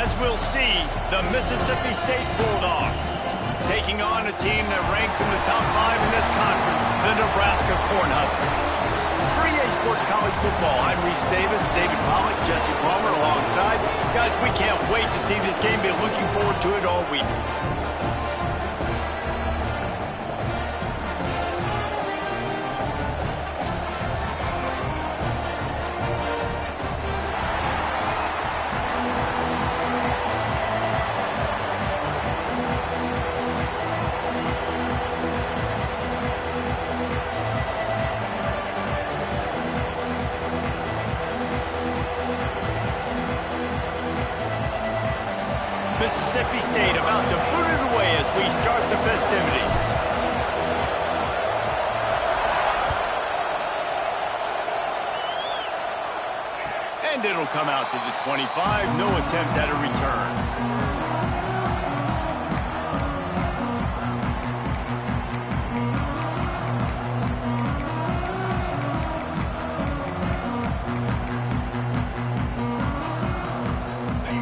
As we'll see, the Mississippi State Bulldogs taking on a team that ranks in the top 5 in this conference, the Nebraska Cornhuskers. For EA Sports College Football, I'm Reese Davis, David Pollack, Jesse Palmer alongside. Guys, we can't wait to see this game. Been looking forward to it all week. Mississippi State about to boot it away as we start the festivities. And it'll come out to the 25. No attempt at a return.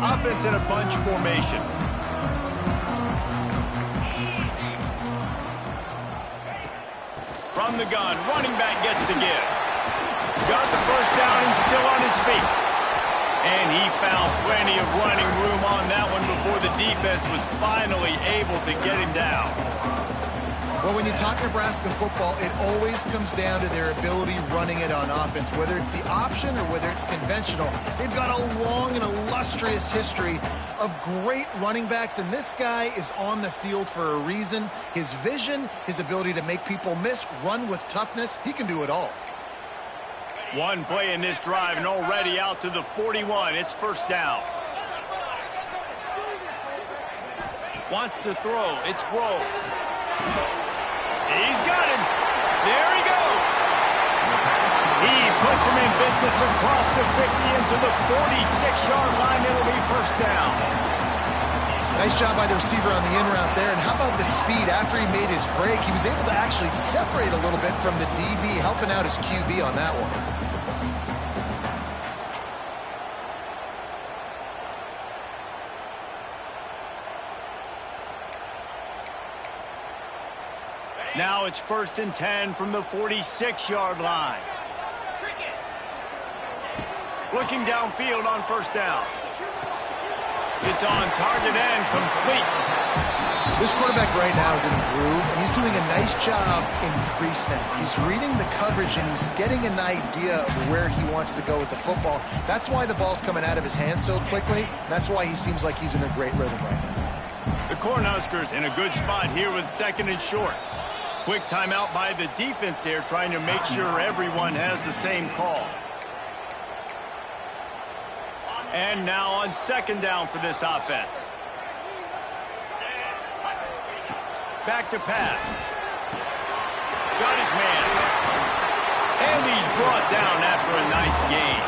Offense in a bunch formation. From the gun, running back gets to give. Got the first down and still on his feet. And he found plenty of running room on that one before the defense was finally able to get him down. Well, when you talk Nebraska football, it always comes down to their ability running it on offense, whether it's the option or whether it's conventional. They've got a long and illustrious history of great running backs, and this guy is on the field for a reason. His vision, his ability to make people miss, run with toughness, he can do it all. One play in this drive and already out to the 41. It's first down. Wants to throw. It's Grove. He's got him. There he goes. He puts him in business across the 50 into the 46-yard line. It'll be first down. Nice job by the receiver on the in route there. And how about the speed after he made his break? He was able to actually separate a little bit from the DB, helping out his QB on that one. Now it's 1st and 10 from the 46-yard line. Looking downfield on first down. It's on target and complete. This quarterback right now is in a groove, and he's doing a nice job in pre-snap. He's reading the coverage, and he's getting an idea of where he wants to go with the football. That's why the ball's coming out of his hands so quickly. That's why he seems like he's in a great rhythm right now. The Cornhuskers in a good spot here with 2nd and short. Quick timeout by the defense there, trying to make sure everyone has the same call. And now on 2nd down for this offense. Back to pass. Got his man. And he's brought down after a nice gain.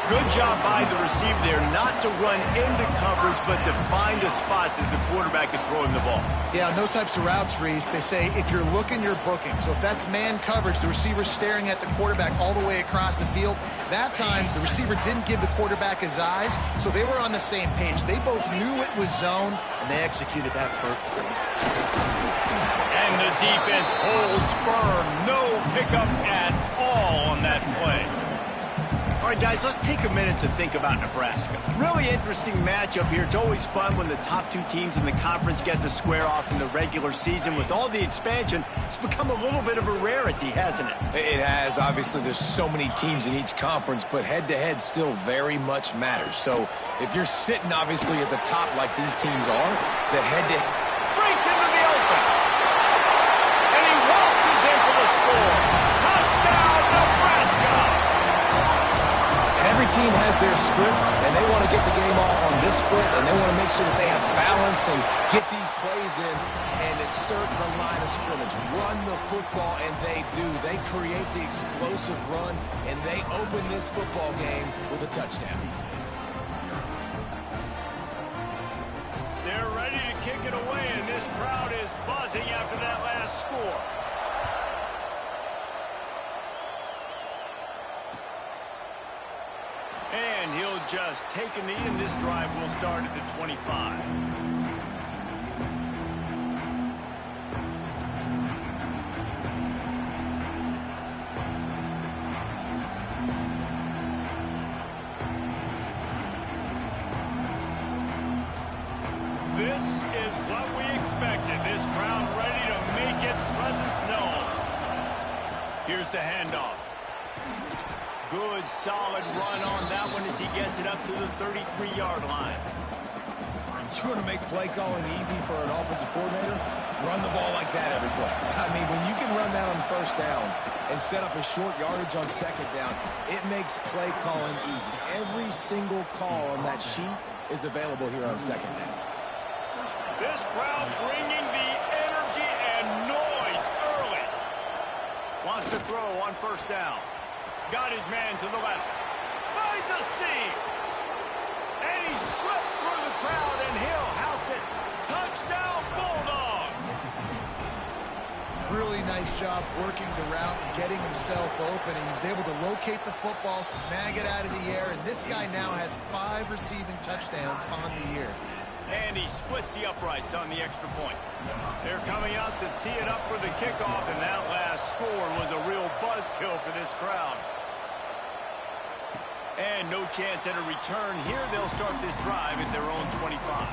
Good job by the receiver there not to run into coverage, but to find a spot that the quarterback can throw him the ball. Yeah, on those types of routes, Reese, they say if you're looking, you're booking. So if that's man coverage, the receiver's staring at the quarterback all the way across the field. That time, the receiver didn't give the quarterback his eyes, so they were on the same page. They both knew it was zone, and they executed that perfectly. And the defense holds firm. No pickup at all on that play. All right, guys, let's take a minute to think about Nebraska. Really interesting matchup here. It's always fun when the top 2 teams in the conference get to square off in the regular season. With all the expansion, it's become a little bit of a rarity, hasn't it? It has. Obviously, there's so many teams in each conference, but head-to-head still very much matters. So if you're sitting, obviously, at the top like these teams are, the head-to-head breaks into the open. And he waltzes in for the score. Touchdown, Nebraska! Every team has their script, and they want to get the game off on this foot, and they want to make sure that they have balance and get these plays in and assert the line of scrimmage. Run the football, and they do. They create the explosive run, and they open this football game with a touchdown. They're ready to kick it away, and this crowd is buzzing after that last score. And he'll just take a knee, and this drive will start at the 25. This is what we expected. This crowd ready to make its presence known. Here's the handoff. Good, solid run on that one as he gets it up to the 33-yard line. You want to make play calling easy for an offensive coordinator? Run the ball like that every play. I mean, when you can run that on first down and set up a short yardage on second down, it makes play calling easy. Every single call on that sheet is available here on second down. This crowd bringing the energy and noise early. Wants to throw on first down. Got his man to the left. Finds a seam. And he slipped through the crowd, and he'll house it. Touchdown, Bulldogs. Really nice job working the route and getting himself open. He was able to locate the football, snag it out of the air, and this guy now has 5 receiving touchdowns on the year. And he splits the uprights on the extra point. They're coming out to tee it up for the kickoff, and that last score was a real buzzkill for this crowd. And no chance at a return here. They'll start this drive at their own 25.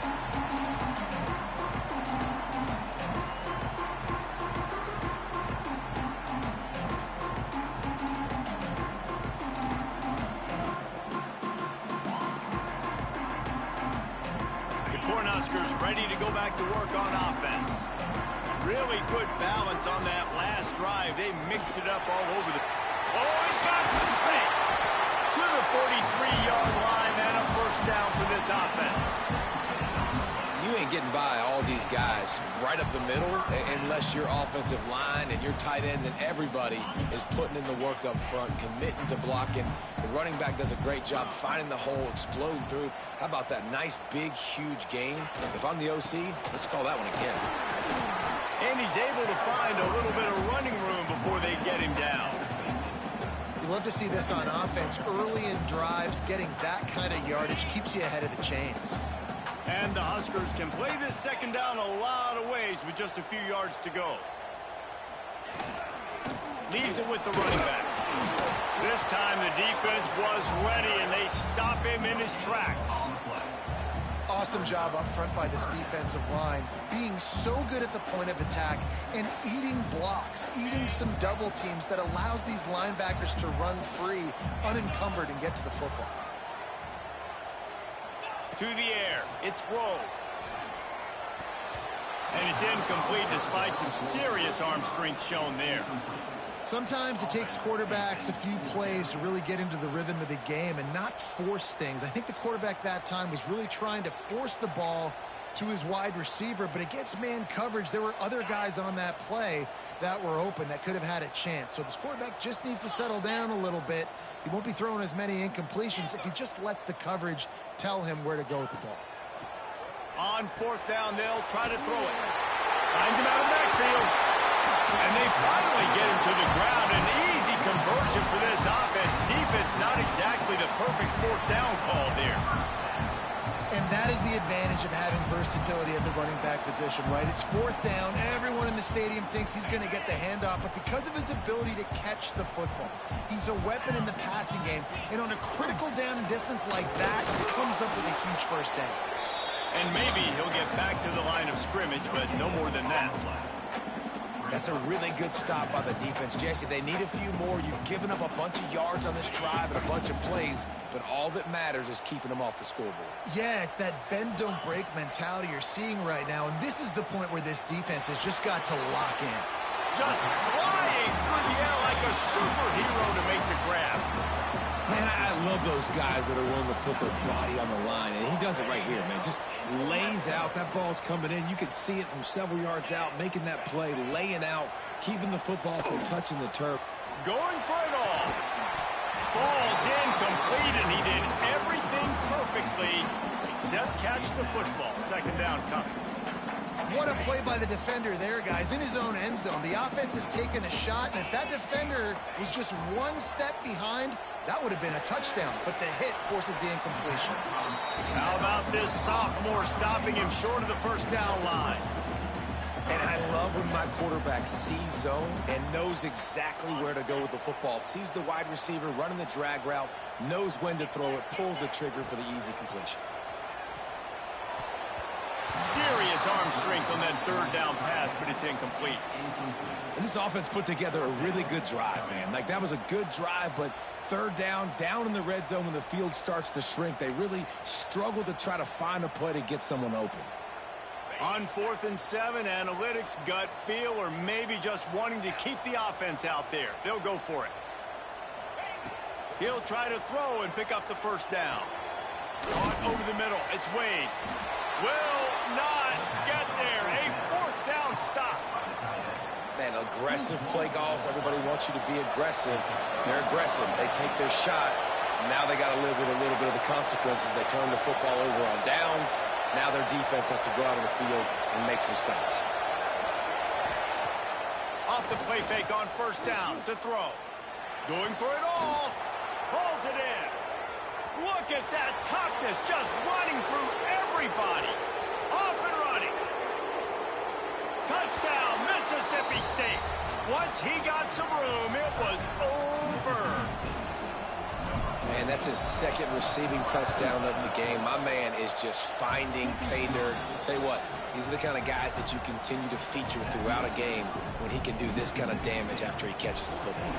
Cornhuskers ready to go back to work on offense. Really good balance on that last drive. They mixed it up all over the... Oh, he's got some space. To the 43-yard line and a first down for this offense. You ain't getting by all these guys right up the middle unless your offensive line and your tight ends and everybody is putting in the work up front, committing to blocking. The running back does a great job finding the hole, exploding through. How about that nice, big, huge gain? If I'm the OC, let's call that one again. And he's able to find a little bit of running room before they get him down. You love to see this on offense. Early in drives, getting that kind of yardage keeps you ahead of the chains. And the Huskers can play this second down a lot of ways with just a few yards to go. Leaves it with the running back. This time the defense was ready, and they stop him in his tracks. Awesome job up front by this defensive line, being so good at the point of attack and eating blocks, eating some double teams that allows these linebackers to run free, unencumbered, and get to the football. To the air, it's Grove. And it's incomplete despite some serious arm strength shown there. Sometimes it takes quarterbacks a few plays to really get into the rhythm of the game and not force things. I think the quarterback that time was really trying to force the ball to his wide receiver, but against man coverage, there were other guys on that play that were open that could have had a chance. So this quarterback just needs to settle down a little bit. He won't be throwing as many incompletions if he just lets the coverage tell him where to go with the ball. On fourth down, they'll try to throw it. Finds him out of the backfield. And they finally get him to the ground. An easy conversion for this offense. Defense not exactly the perfect fourth down call there. And that is the advantage of having versatility at the running back position, right? It's fourth down. Everyone in the stadium thinks he's going to get the handoff, but because of his ability to catch the football, he's a weapon in the passing game. And on a critical down and distance like that, he comes up with a huge first down. And maybe he'll get back to the line of scrimmage, but no more than that. That's a really good stop by the defense. Jesse, they need a few more. You've given up a bunch of yards on this drive and a bunch of plays, but all that matters is keeping them off the scoreboard. Yeah, it's that bend, don't break mentality you're seeing right now, and this is the point where this defense has just got to lock in. Just flying through the air like a superhero to make the grab. Man, I love those guys that are willing to put their body on the line, and he does it right here, man. Just lays out. That ball's coming in. You can see it from several yards out, making that play, laying out, keeping the football from touching the turf. Going for it all. Falls incomplete, and he did everything perfectly except catch the football. Second down coming. What a play by the defender there, guys. In his own end zone, the offense has taken a shot, and if that defender was just one step behind, that would have been a touchdown, but the hit forces the incompletion. How about this sophomore stopping him short of the first down line? And I love when my quarterback sees zone and knows exactly where to go with the football. Sees the wide receiver running the drag route, knows when to throw it, pulls the trigger for the easy completion. Serious arm strength on that third down pass, but it's incomplete. And this offense put together a really good drive, man. Like, that was a good drive, but third down in the red zone when the field starts to shrink, they really struggle to try to find a play to get someone open. On 4th and 7, analytics, gut feel, or maybe just wanting to keep the offense out there. They'll go for it. He'll try to throw and pick up the first down. Caught over the middle. It's Wade. Will not get there. A 4th down stop. Man, aggressive play calls. Everybody wants you to be aggressive. They're aggressive. They take their shot. Now they got to live with a little bit of the consequences. They turn the football over on downs. Now their defense has to go out on the field and make some stops. Off the play fake on first down to throw. Going for it all. Pulls it in. Look at that toughness, just running through everybody. Off and running. Touchdown, Mississippi State. Once he got some room, it was over. Man, that's his second receiving touchdown of the game. My man is just finding pay dirt. Tell you what, these are the kind of guys that you continue to feature throughout a game when he can do this kind of damage after he catches the football.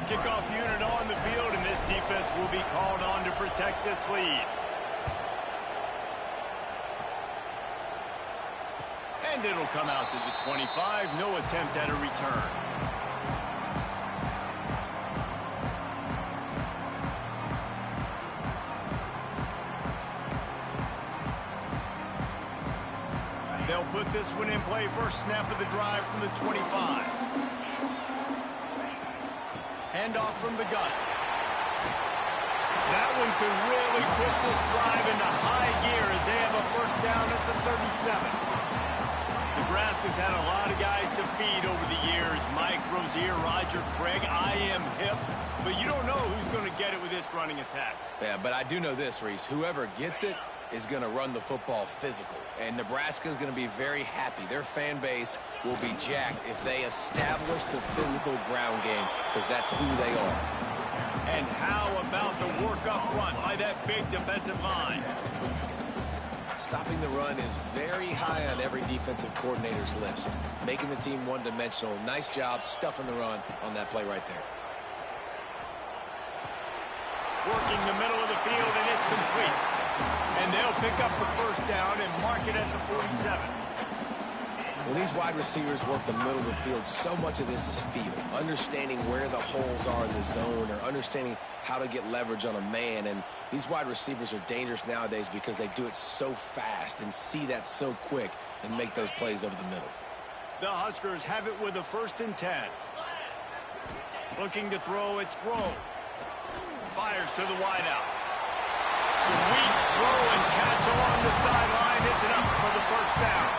Kickoff unit on the field, and this defense will be called on to protect this lead. And it'll come out to the 25. No attempt at a return. They'll put this one in play. First snap of the drive from the 25. Handoff from the gun. That one could really put this drive into high gear as they have a first down at the 37. Nebraska's had a lot of guys to feed over the years. Mike Rozier, Roger Craig. I am hip. But you don't know who's going to get it with this running attack. Yeah, but I do know this, Reese. Whoever gets it is going to run the football physical. And Nebraska is going to be very happy. Their fan base will be jacked if they establish the physical ground game, because that's who they are. And how about the work up front by that big defensive line? Stopping the run is very high on every defensive coordinator's list. Making the team one-dimensional. Nice job stuffing the run on that play right there. Working the middle of the field, and it's complete. And they'll pick up the first down and mark it at the 47. When these wide receivers work the middle of the field, so much of this is feel. Understanding where the holes are in the zone, or understanding how to get leverage on a man. And these wide receivers are dangerous nowadays because they do it so fast and see that so quick and make those plays over the middle. The Huskers have it with a 1st and 10. Looking to throw, it's Rowe. Fires to the wideout. Sweet throw and catch along the sideline. It's enough for the first down.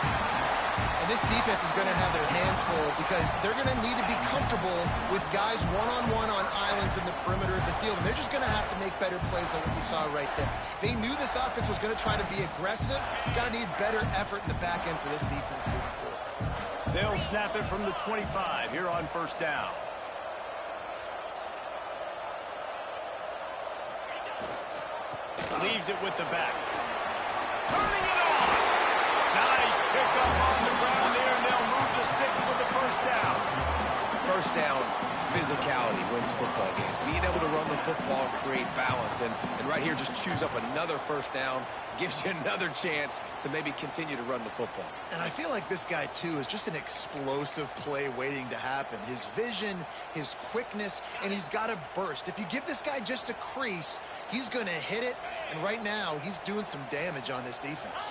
And this defense is going to have their hands full because they're going to need to be comfortable with guys one-on-one on islands in the perimeter of the field. And they're just going to have to make better plays than what we saw right there. They knew this offense was going to try to be aggressive. Got to need better effort in the back end for this defense moving forward. They'll snap it from the 25 here on first down. Leaves it with the back. Turning it on. Nice pickup on the ground there, and they'll move the sticks with the first down. First down, physicality wins football games. Being able to run the football, create balance. And right here, just choose up another first down, gives you another chance to maybe continue to run the football. And I feel like this guy, too, is just an explosive play waiting to happen. His vision, his quickness, and he's got a burst. If you give this guy just a crease, he's going to hit it. And right now, he's doing some damage on this defense.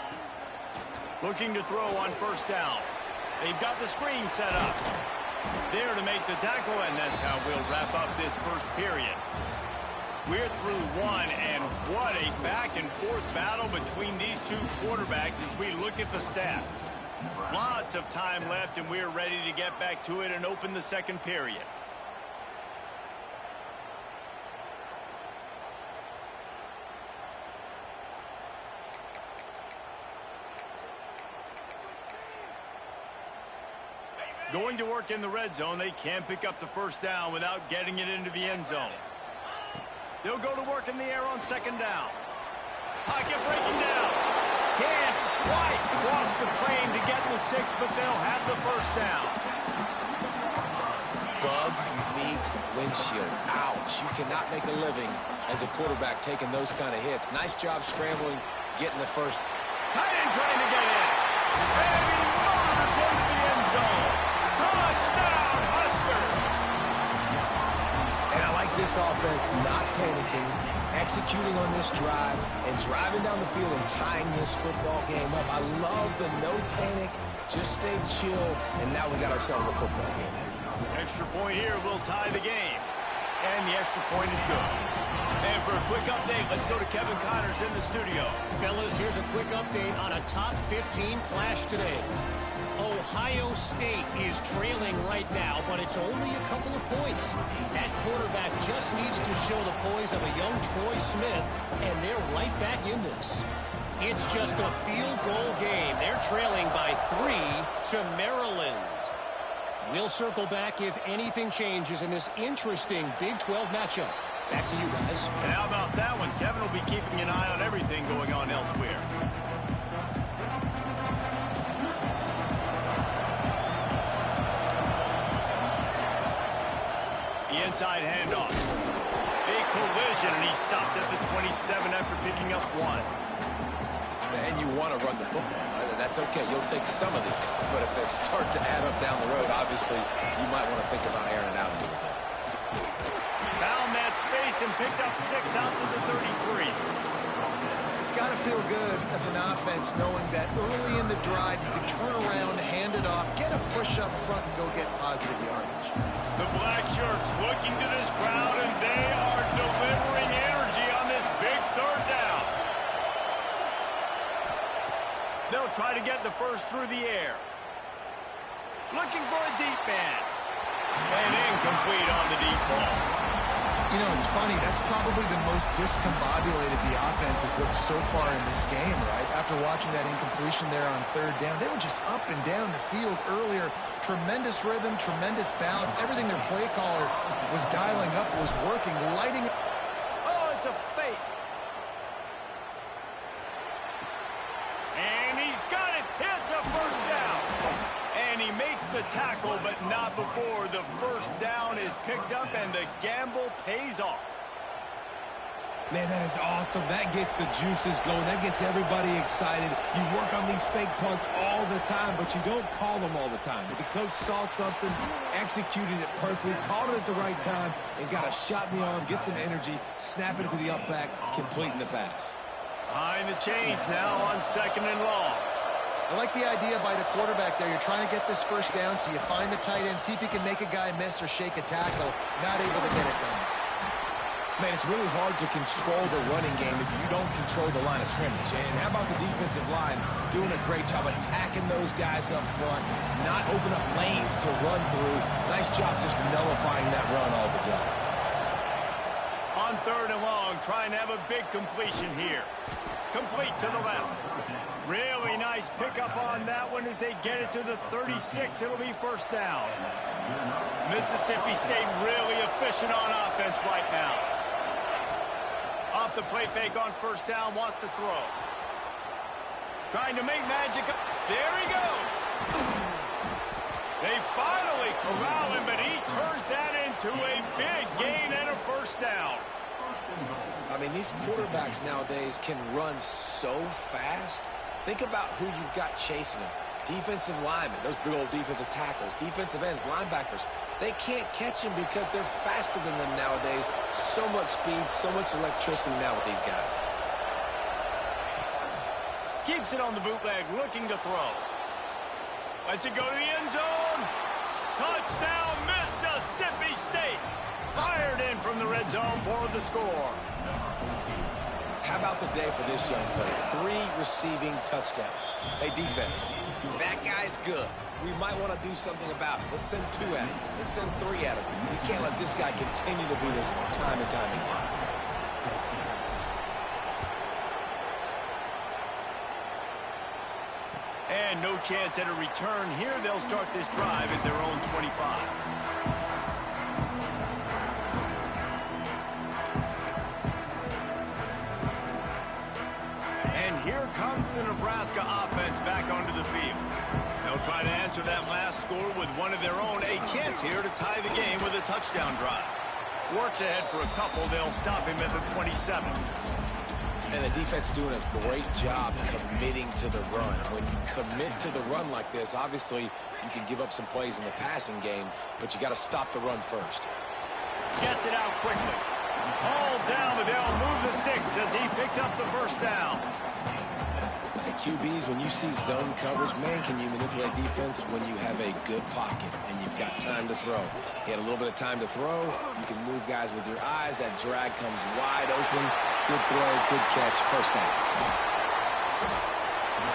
Looking to throw on first down. They've got the screen set up. There to make the tackle, and that's how we'll wrap up this first period. We're through one, and what a back-and-forth battle between these two quarterbacks as we look at the stats. Lots of time left, and we're ready to get back to it and open the second period. Going to work in the red zone, they can't pick up the first down without getting it into the end zone. They'll go to work in the air on second down. Pocket breaking down. Can't quite cross the plane to get the 6, but they'll have the first down. Bug meat windshield. Ouch. You cannot make a living as a quarterback taking those kind of hits. Nice job scrambling, getting the first. Tight end trying to get in. And he motors into the end zone. Touchdown, Husker! And I like this offense not panicking, executing on this drive, and driving down the field and tying this football game up. I love the no panic, just stay chill, and now we got ourselves a football game. Extra point here will tie the game. And the extra point is good. And for a quick update, let's go to Kevin Connors in the studio. Fellas, here's a quick update on a top 15 clash today. Ohio State is trailing right now, but it's only a couple of points. That quarterback just needs to show the poise of a young Troy Smith, and they're right back in this. It's just a field goal game. They're trailing by 3 to Maryland. We'll circle back if anything changes in this interesting Big 12 matchup. Back to you guys. And how about that one? Kevin will be keeping an eye on everything going on elsewhere. The inside handoff. A collision, and he stopped at the 27 after picking up 1. And you want to run the football. That's okay. You'll take some of these. But if they start to add up down the road, obviously, you might want to think about airing it out a little bit. Found that space and picked up 6 out to the 33. It's got to feel good as an offense knowing that early in the drive you can turn around, hand it off, get a push up front, and go get positive yardage. The black shirts looking to this crowd, and they are delivering energy on this big third down. They'll try to get the first through the air. Looking for a deep man. And incomplete on the deep ball. You know, it's funny. That's probably the most discombobulated the offense has looked so far in this game, right? After watching that incompletion there on third down, they were just up and down the field earlier. Tremendous rhythm, tremendous balance. Everything their play caller was dialing up was working, lighting. Oh, it's a fake. And he's got it. It's a first down. And he makes the tackle, but not before the first down is picked up and the gamble pays off. Man, that is awesome. That gets the juices going. That gets everybody excited. You work on these fake punts all the time, but you don't call them all the time. But the coach saw something, executed it perfectly, called it at the right time, and got a shot in the arm, get some energy, snap it to the up back, completing the pass. Behind the chains now on 2nd and long. I like the idea by the quarterback there. You're trying to get this first down, so you find the tight end, see if he can make a guy miss or shake a tackle. Not able to get it done. Man, it's really hard to control the running game if you don't control the line of scrimmage. And how about the defensive line doing a great job attacking those guys up front, not open up lanes to run through. Nice job just nullifying that run altogether. On 3rd and long, trying to have a big completion here. Complete to the left. Really nice pickup on that one as they get it to the 36. It'll be first down. Mississippi State really efficient on offense right now. Off the play fake on first down, wants to throw. Trying to make magic. There he goes. They finally corral him, but he turns that into a big gain and a first down. I mean, these quarterbacks nowadays can run so fast. Think about who you've got chasing them. Defensive linemen, those big old defensive tackles, defensive ends, linebackers. They can't catch them because they're faster than them nowadays. So much speed, so much electricity now with these guys. Keeps it on the bootleg, looking to throw. Lets it go to the end zone. Touchdown, Mississippi State. Fired in from the red zone for the score. How about the day for this young fella? 3 receiving touchdowns. Hey, defense, that guy's good. We might want to do something about it. Let's send 2 at him. Let's send 3 at him. We can't let this guy continue to beat us time and time again. And no chance at a return here. They'll start this drive at their own 25. And here comes the Nebraska offense back onto the field. They'll try to answer that last score with one of their own. A chance here to tie the game with a touchdown drive. Works ahead for a couple. They'll stop him at the 27. And the defense doing a great job committing to the run. When you commit to the run like this, obviously you can give up some plays in the passing game, but you got to stop the run first. Gets it out quickly. All down, but they'll move the sticks as he picks up the first down. The QBs, when you see zone coverage, man, can you manipulate defense when you have a good pocket and you've got time to throw. He had a little bit of time to throw. You can move guys with your eyes. That drag comes wide open. Good throw, good catch, first down.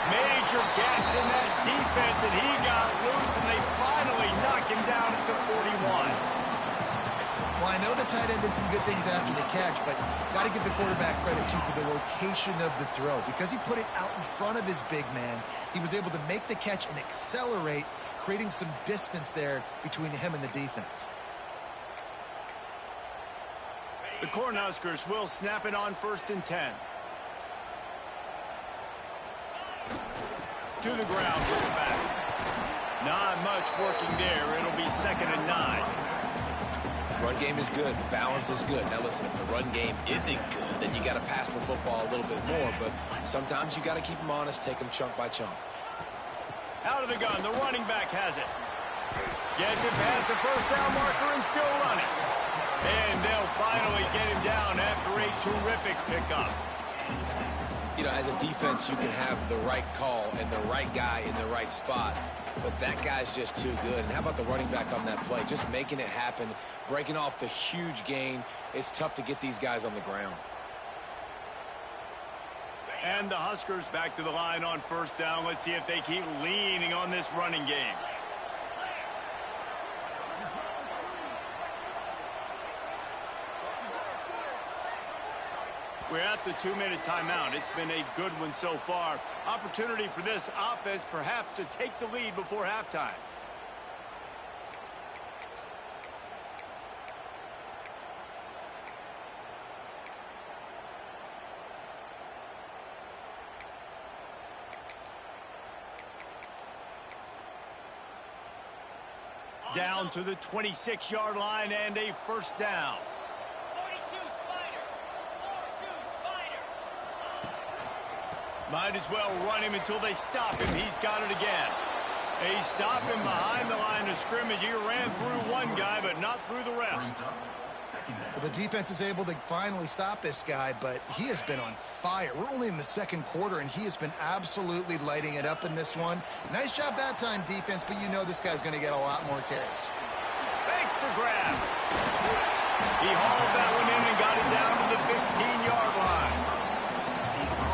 Major gaps in that defense, and he got loose, and they finally knock him down at the 41. Well, I know the tight end did some good things after the catch, but got to give the quarterback credit, too, for the location of the throw. Because he put it out in front of his big man, he was able to make the catch and accelerate, creating some distance there between him and the defense. The Cornhuskers will snap it on 1st and 10. To the ground with the back. Not much working there. It'll be 2nd and 9. Run game is good. Balance is good. Now, listen, if the run game isn't good, then you got to pass the football a little bit more. But sometimes you got to keep them honest, take them chunk by chunk. Out of the gun, the running back has it. Gets it past the first down marker and still running. And they'll finally get him down after a terrific pickup. You know, as a defense, you can have the right call and the right guy in the right spot. But that guy's just too good. And how about the running back on that play? Just making it happen, breaking off the huge gain. It's tough to get these guys on the ground. And the Huskers back to the line on 1st down. Let's see if they keep leaning on this running game. We're at the 2-minute timeout. It's been a good one so far. Opportunity for this offense perhaps to take the lead before halftime. Down to the 26-yard line and a 1st down. Might as well run him until they stop him. He's got it again. They stop him behind the line of scrimmage. He ran through one guy, but not through the rest. Well, the defense is able to finally stop this guy, but he has been on fire. We're only in the 2nd quarter, and he has been absolutely lighting it up in this one. Nice job that time, defense, but you know this guy's going to get a lot more carries. Thanks to grab. He hauled that one in and got it down to the 15-yard line.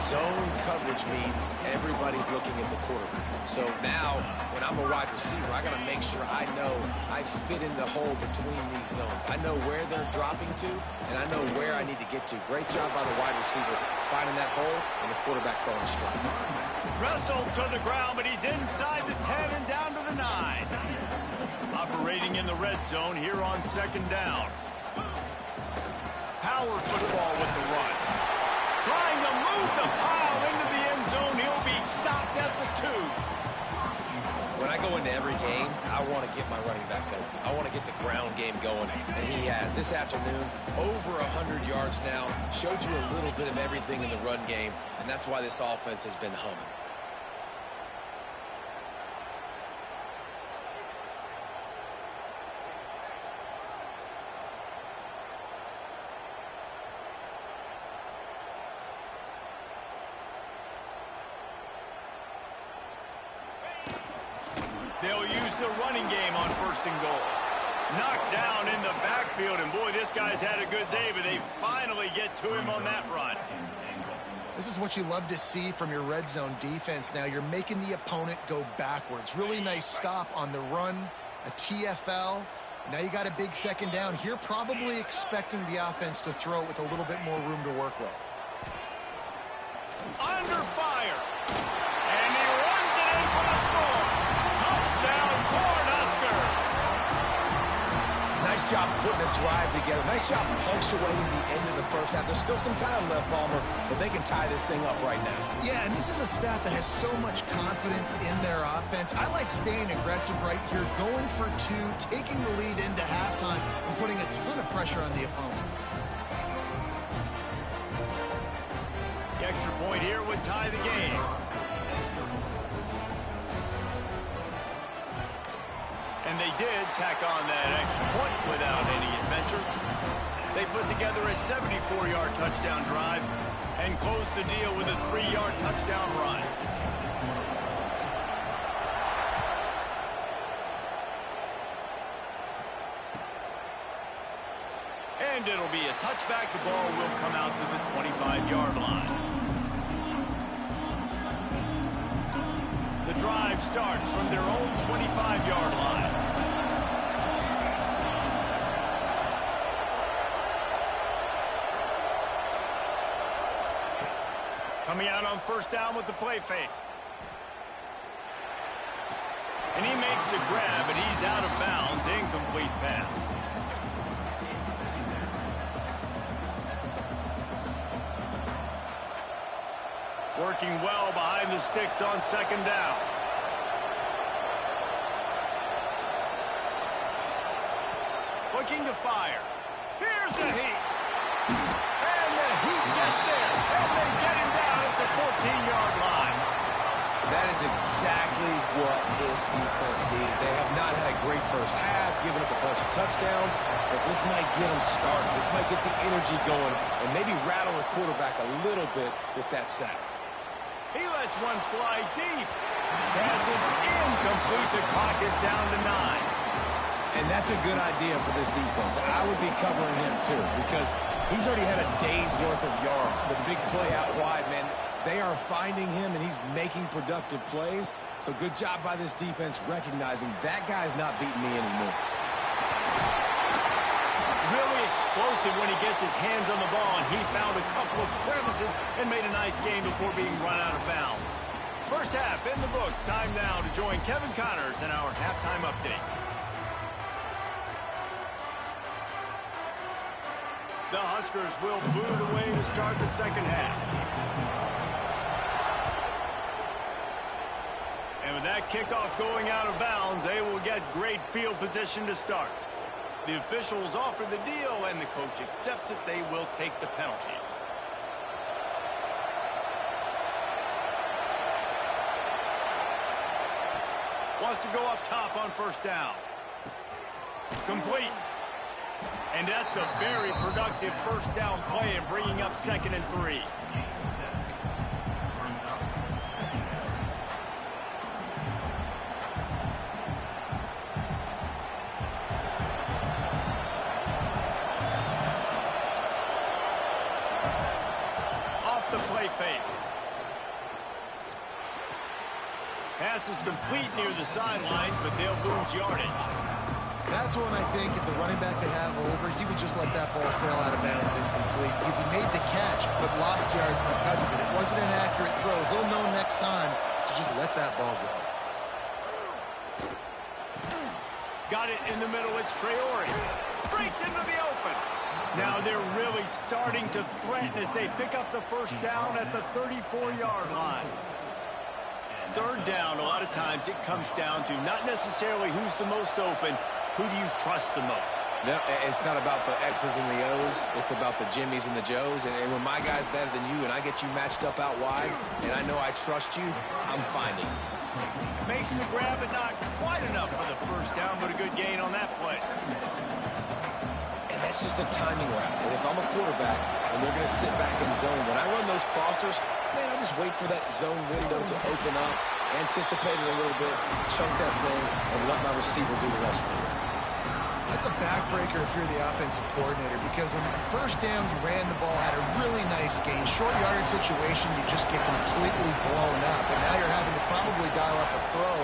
Zone coverage means everybody's looking at the quarterback. So now, when I'm a wide receiver, I got to make sure I know I fit in the hole between these zones. I know where they're dropping to, and I know where I need to get to. Great job by the wide receiver finding that hole, and the quarterback throwing a strike. Wrestled to the ground, but he's inside the 10 and down to the 9. Operating in the red zone here on 2nd down. Power football with the run. Trying to move the pile into the end zone. He'll be stopped at the 2. When I go into every game, I want to get my running back going. I want to get the ground game going, and he has. This afternoon, over 100 yards now, showed you a little bit of everything in the run game, and that's why this offense has been humming. They'll use the running game on 1st and goal. Knocked down in the backfield, and boy, this guy's had a good day, but they finally get to him on that run. This is what you love to see from your red zone defense. Now you're making the opponent go backwards. Really nice stop on the run, a TFL. Now you got a big second down. Here probably expecting the offense to throw it with a little bit more room to work with. Under fire. And he runs it in for the score. Touchdown, Cornhuskers. Nice job putting a drive together. Nice job punctuating the end of the first half. There's still some time left, Palmer, but they can tie this thing up right now. Yeah, and this is a staff that has so much confidence in their offense. I like staying aggressive right here, going for two, taking the lead into halftime, and putting a ton of pressure on the opponent. The extra point here would tie the game. And they did tack on that extra point without any adventure. They put together a 74-yard touchdown drive and closed the deal with a 3-yard touchdown run. And it'll be a touchback. The ball will come out to the 25-yard line. The drive starts from their own 25-yard line. Coming out on first down with the play fake. And he makes the grab, and he's out of bounds. Incomplete pass. Working well behind the sticks on second down. Looking to fire. Here's the heat. And the heat gets there. And they get him down at the 14-yard line. That is exactly what this defense needed. They have not had a great first half, given up a bunch of touchdowns, but this might get them started. This might get the energy going and maybe rattle the quarterback a little bit with that sack. He lets one fly deep. Passes incomplete. The clock is down to 9. And that's a good idea for this defense. I would be covering him too because he's already had a day's worth of yards. The big play out wide, man. They are finding him, and he's making productive plays. So good job by this defense recognizing that guy's not beating me anymore. Really explosive when he gets his hands on the ball, and he found a couple of crevices and made a nice game before being run out of bounds. First half in the books. Time now to join Kevin Connors in our halftime update. The Huskers will boo the way to start the second half. And with that kickoff going out of bounds, they will get great field position to start. The officials offer the deal, and the coach accepts it. They will take the penalty. Wants to go up top on first down. Complete. And that's a very productive first down play and bringing up 2nd and 3. Off the play fake. Pass is complete near the sidelines, but they'll lose yardage. That's one I think if the running back could have over, he would just let that ball sail out of bounds incomplete because he made the catch but lost yards because of it. It wasn't an accurate throw. He'll know next time to just let that ball go. Got it in the middle. It's Traore. Breaks into the open. Now they're really starting to threaten as they pick up the first down at the 34-yard line. Third down, a lot of times it comes down to not necessarily who's the most open, who do you trust the most? No, it's not about the X's and the O's. It's about the Jimmies and the Joes. And when my guy's better than you and I get you matched up out wide and I know I trust you, I'm finding. Makes the grab, but not quite enough for the first down, but a good gain on that play. And that's just a timing route. And if I'm a quarterback and they're going to sit back in zone, when I run those crossers, man, I just wait for that zone window to open up, anticipate it a little bit, chunk that thing, and let my receiver do the rest of the work. That's a backbreaker if you're the offensive coordinator, because on first down, you ran the ball, had a really nice gain. Short yardage situation, you just get completely blown up. And now you're having to probably dial up a throw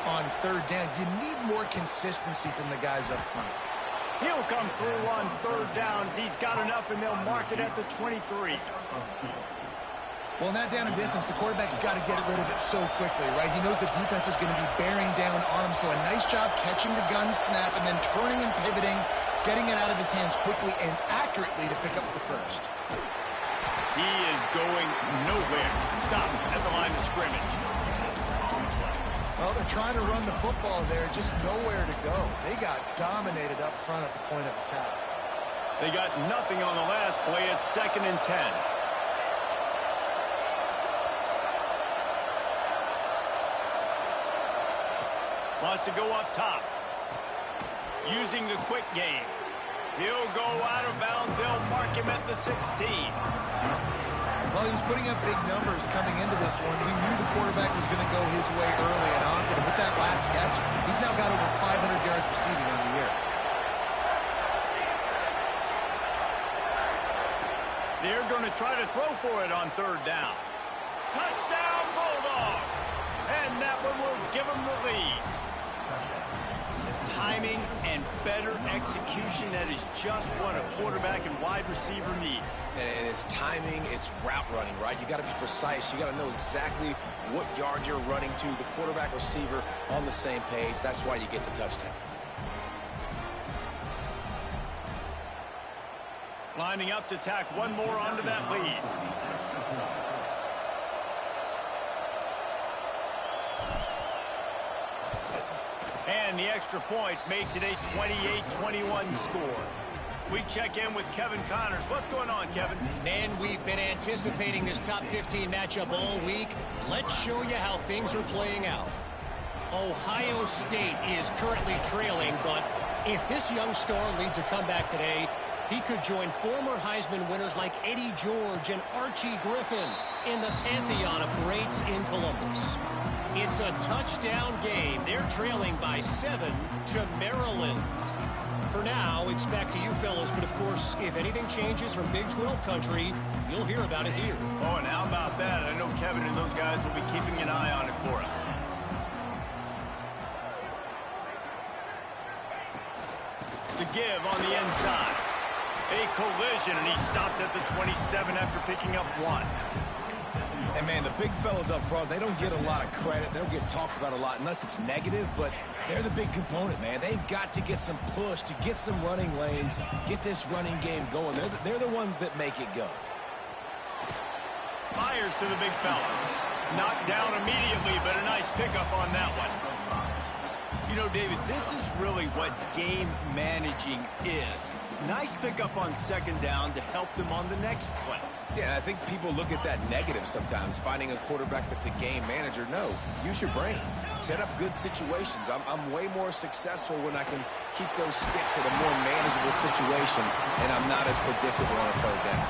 on third down. You need more consistency from the guys up front. He'll come through on third downs. He's got enough, and they'll mark it at the 23. Well, in that down and distance, the quarterback's got to get rid of it so quickly, right? He knows the defense is going to be bearing down on him, so a nice job catching the gun snap and then turning and pivoting, getting it out of his hands quickly and accurately to pick up the first. He is going nowhere. Stop at the line of scrimmage. Well, they're trying to run the football there, just nowhere to go. They got dominated up front at the point of attack. They got nothing on the last play. It's 2nd and 10. Wants to go up top. Using the quick game. He'll go out of bounds. They'll mark him at the 16. Well, he was putting up big numbers coming into this one. He knew the quarterback was going to go his way early and often. And with that last catch, he's now got over 500 yards receiving on the year. They're going to try to throw for it on third down. Touchdown, Bulldogs! And that one will give them the lead. Timing and better execution, that is just what a quarterback and wide receiver need. And it's timing, it's route running, right? You got to be precise. You got to know exactly what yard you're running to. The quarterback receiver on the same page. That's why you get the touchdown. Lining up to tack one more onto that lead. And the extra point makes it a 28-21 score. We check in with Kevin Connors. What's going on, Kevin? Man, we've been anticipating this top 15 matchup all week. Let's show you how things are playing out. Ohio State is currently trailing, but if this young star leads a comeback today, he could join former Heisman winners like Eddie George and Archie Griffin in the pantheon of greats in Columbus. It's a touchdown game. They're trailing by 7 to Maryland. For now, it's back to you fellas, but of course, if anything changes from Big 12 country, you'll hear about it here. Oh, and how about that? I know Kevin and those guys will be keeping an eye on it for us. The give on the inside. A collision, and he stopped at the 27 after picking up 1. And, man, the big fellas up front, they don't get a lot of credit. They don't get talked about a lot unless it's negative, but they're the big component, man. They've got to get some push, to get some running lanes, get this running game going. They're the ones that make it go. Fires to the big fella. Knocked down immediately, but a nice pickup on that one. You know, David, this is really what game managing is. Nice pickup on second down to help them on the next play. Yeah, I think people look at that negative sometimes, finding a quarterback that's a game manager. No, use your brain. Set up good situations. I'm way more successful when I can keep those sticks in a more manageable situation, and I'm not as predictable on a third down.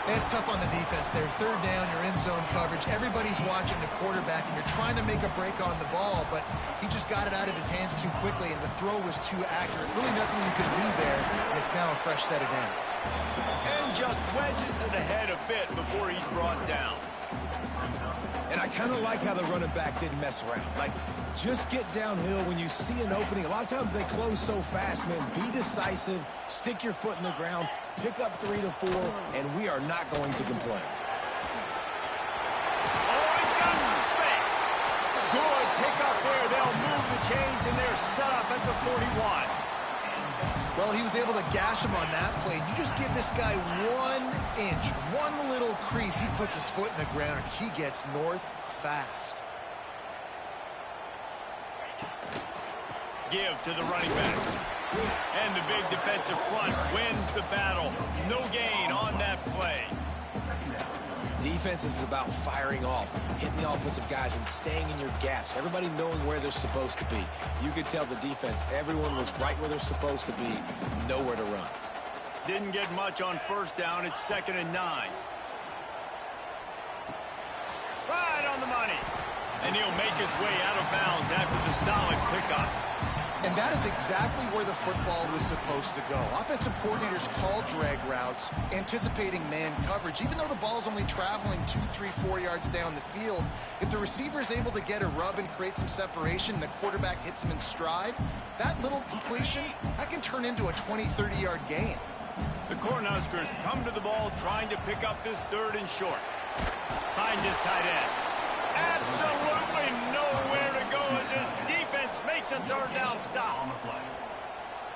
It's tough on the defense there. Third down, you're in zone coverage. Everybody's watching the quarterback, and you're trying to make a break on the ball, but he just got it out of his hands too quickly, and the throw was too accurate. Really nothing you could do there, and it's now a fresh set of downs. And just wedges it ahead a bit before he's brought down. And I kind of like how the running back didn't mess around. Like, just get downhill when you see an opening. A lot of times they close so fast, man. Be decisive, stick your foot in the ground, pick up 3 to 4, and we are not going to complain. Oh, he's got some space. Good pickup there. They'll move the chains, and they're set up at the 41. Well, he was able to gash him on that play. You just give this guy 1 inch, one little crease. He puts his foot in the ground, and he gets north fast. Give to the running back. And the big defensive front wins the battle. No gain on that play. Defense is about firing off, hitting the offensive guys, and staying in your gaps. Everybody knowing where they're supposed to be. You could tell the defense, everyone was right where they're supposed to be, nowhere to run. Didn't get much on first down. It's 2nd and 9. Right on the money. And he'll make his way out of bounds after the solid pickup. And that is exactly where the football was supposed to go. Offensive coordinators call drag routes, anticipating man coverage. Even though the ball's only traveling 2, 3, 4 yards down the field, if the receiver is able to get a rub and create some separation, and the quarterback hits him in stride, that little completion, that can turn into a 20, 30-yard gain. The Cornhuskers come to the ball trying to pick up this third and short. Finds his tight end. Absolutely nowhere to go as his defense makes a third down stop.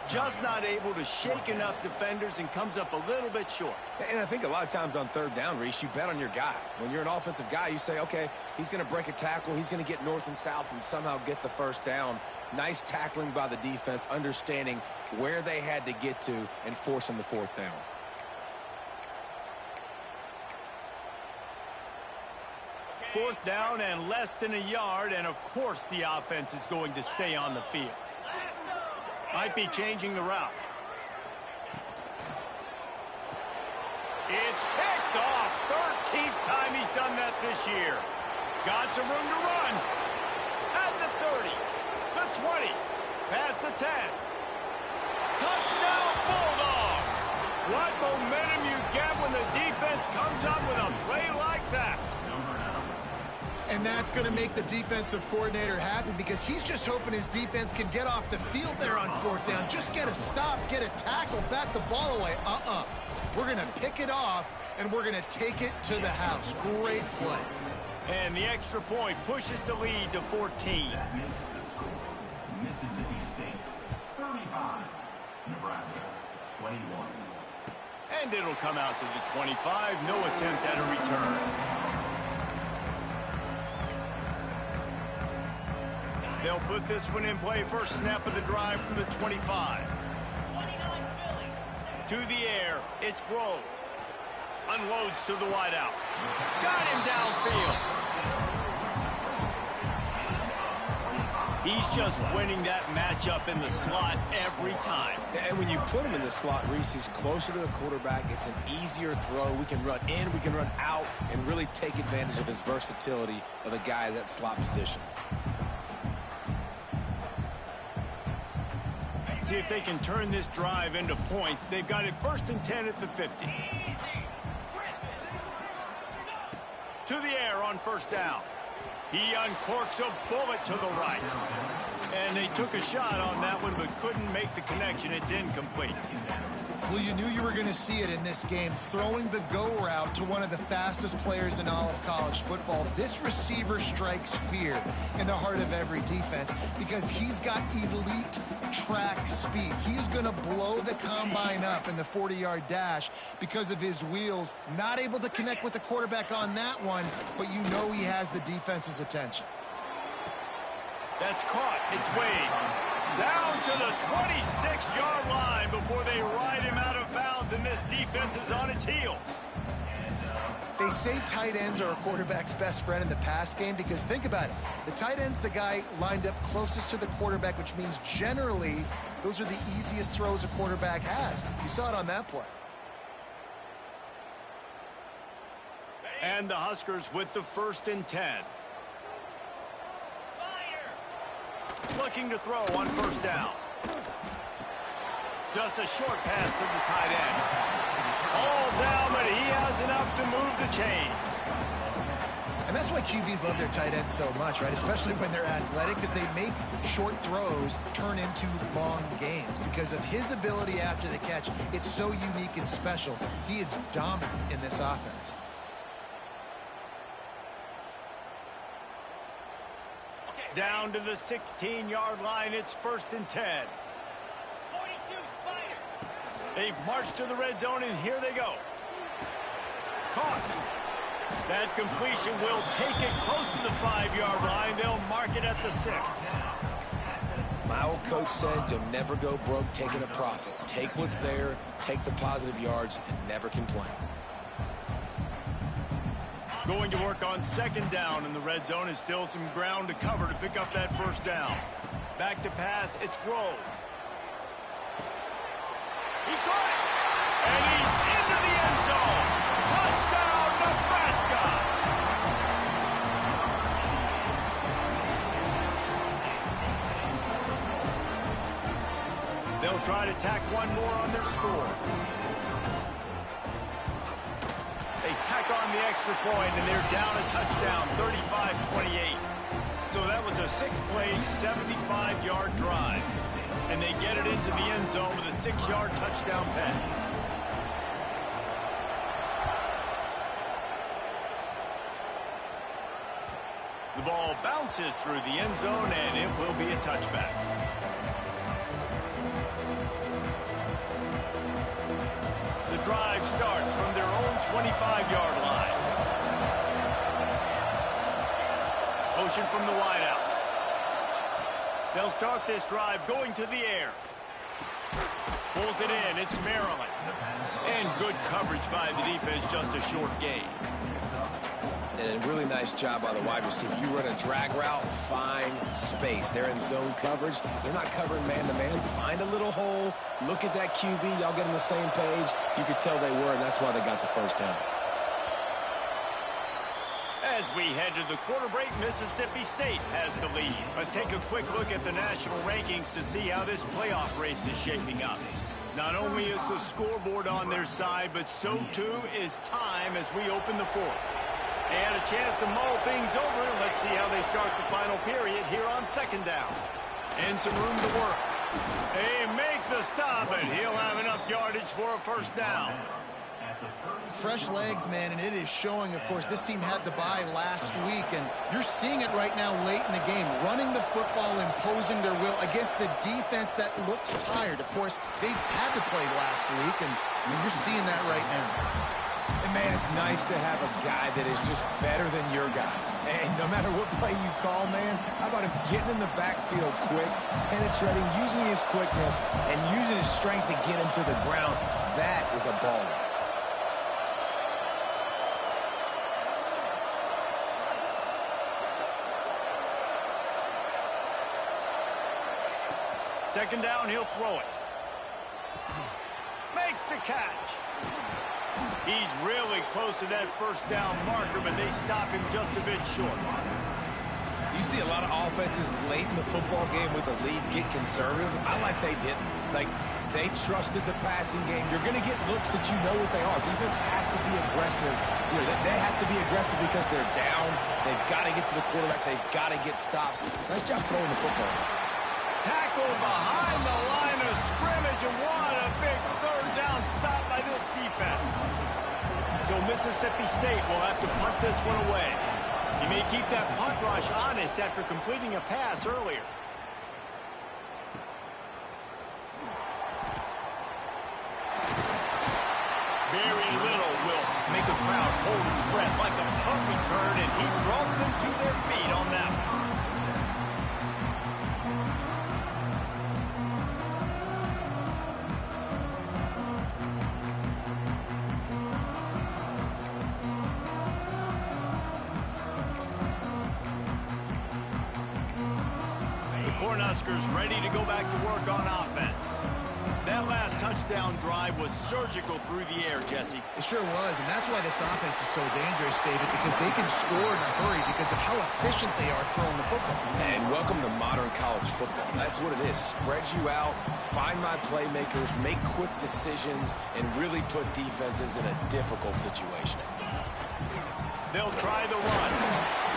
Just not able to shake enough defenders and comes up a little bit short. And I think a lot of times on third down, Reese, you bet on your guy. When you're an offensive guy, you say, okay, he's going to break a tackle, he's going to get north and south and somehow get the first down. Nice tackling by the defense, understanding where they had to get to and forcing the fourth down. Fourth down and less than a yard, and of course the offense is going to stay on the field. Might be changing the route. It's picked off. 13th time he's done that this year. Got some room to run. At the 30, the 20, past the 10. Touchdown Bulldogs! What momentum you get when the defense comes up with a play like that. And that's going to make the defensive coordinator happy because he's just hoping his defense can get off the field there on fourth down. Just get a stop, get a tackle, bat the ball away. We're going to pick it off, and we're going to take it to the house. Great play. And the extra point pushes the lead to 14. Mississippi State, 35. Nebraska, 21. And it'll come out to the 25. No attempt at a return. They'll put this one in play. First snap of the drive from the 25. To the air, it's Grove. Unloads to the wideout. Got him downfield. He's just winning that matchup in the slot every time. And when you put him in the slot, Reese, he's closer to the quarterback. It's an easier throw. We can run in, we can run out, and really take advantage of his versatility of the guy in that slot position. See if they can turn this drive into points. They've got it first and 10 at the 50. To the air on first down. He uncorks a bullet to the right. And they took a shot on that one but couldn't make the connection. It's incomplete. Well, you knew you were going to see it in this game, throwing the go route to one of the fastest players in all of college football. This receiver strikes fear in the heart of every defense because he's got elite track speed. He's going to blow the combine up in the 40-yard dash because of his wheels. Not able to connect with the quarterback on that one, but you know he has the defense's attention. That's caught. It's Wade. Down to the 26-yard line before they ride him out of bounds, and this defense is on its heels. They say tight ends are a quarterback's best friend in the pass game because think about it. The tight end's the guy lined up closest to the quarterback, which means generally those are the easiest throws a quarterback has. You saw it on that play. And the Huskers with the first and 10. Looking to throw on first down. Just a short pass to the tight end. All down, but he has enough to move the chains. And that's why QBs love their tight ends so much, right? Especially when they're athletic, because they make short throws turn into long gains. Because of his ability after the catch, it's so unique and special. He is dominant in this offense. Down to the 16-yard line, it's first and 10. 42, Spider. They've marched to the red zone, and here they go. Caught. That completion will take it close to the 5-yard line. They'll mark it at the 6. My old coach said you'll never go broke taking a profit. Take what's there, take the positive yards, and never complain. Going to work on second down in the red zone. Is still some ground to cover to pick up that first down. Back to pass, it's Grove. He caught it! And he's into the end zone! Touchdown, Nebraska! They'll try to tack one more on their score. They tack on the extra point, and they're down a touchdown, 35-28. So that was a 6-play, 75-yard drive. And they get it into the end zone with a 6-yard touchdown pass. The ball bounces through the end zone, and it will be a touchback. The drive starts from their own 25-yard line. Motion from the wideout. They'll start this drive going to the air. Pulls it in. It's Maryland. And good coverage by the defense, just a short gain. And a really nice job by the wide receiver. You run a drag route, find space. They're in zone coverage. They're not covering man-to-man. Find a little hole. Look at that QB. Y'all get on the same page. You could tell they were, and that's why they got the first down. As we head to the quarter break, Mississippi State has the lead. Let's take a quick look at the national rankings to see how this playoff race is shaping up. Not only is the scoreboard on their side, but so too is time as we open the fourth. And a chance to mull things over. Let's see how they start the final period here on second down. And some room to work. They make the stop, and he'll have enough yardage for a first down. Fresh legs, man, and it is showing. Of course, this team had the bye last week, and you're seeing it right now late in the game. Running the football, imposing their will against the defense that looks tired. Of course, they had to play last week, and I mean, you're seeing that right now. And, man, it's nice to have a guy that is just better than your guys. And no matter what play you call, man, how about him getting in the backfield quick, penetrating, using his quickness, and using his strength to get him to the ground. That is a baller. Second down, he'll throw it. Makes the catch. He's really close to that first down marker, but they stop him just a bit short. You see a lot of offenses late in the football game with a lead get conservative. I like they didn't. Like, they trusted the passing game. You're going to get looks that you know what they are. Defense has to be aggressive. You know, they have to be aggressive because they're down. They've got to get to the quarterback. They've got to get stops. Nice job throwing the football. Tackle behind the line of scrimmage, and what a big third down stop by this defense. So Mississippi State will have to punt this one away. He may keep that punt rush honest after completing a pass earlier. Very little will make a crowd hold its breath like a punt return, and he brought them to their feet on that one. Cornhuskers ready to go back to work on offense. That last touchdown drive was surgical through the air, Jesse. It sure was, and that's why this offense is so dangerous, David, because they can score in a hurry because of how efficient they are throwing the football. And welcome to modern college football. That's what it is. Spread you out, find my playmakers, make quick decisions, and really put defenses in a difficult situation. They'll try the run.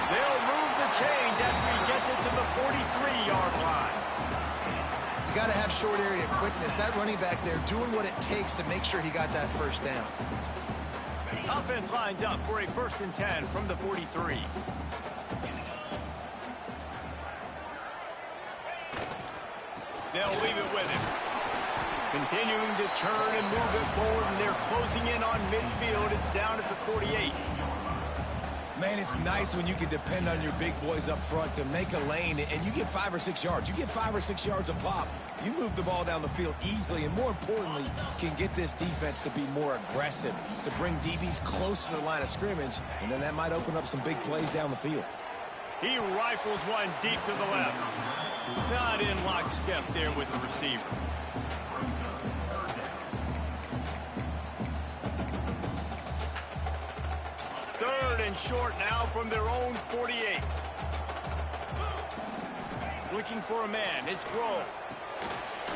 They'll move the change after he gets it to the 43-yard line. You got to have short area quickness. That running back there doing what it takes to make sure he got that first down. Offense lines up for a 1st and 10 from the 43. They'll leave it with him. Continuing to churn and move it forward, and they're closing in on midfield. It's down at the 48. Man, it's nice when you can depend on your big boys up front to make a lane, and you get 5 or 6 yards. You get 5 or 6 yards a pop. You move the ball down the field easily, and more importantly, can get this defense to be more aggressive, to bring DBs closer to the line of scrimmage, and then that might open up some big plays down the field. He rifles one deep to the left. Not in lockstep there with the receiver. Third and short now from their own 48. Looking for a man. It's Grove.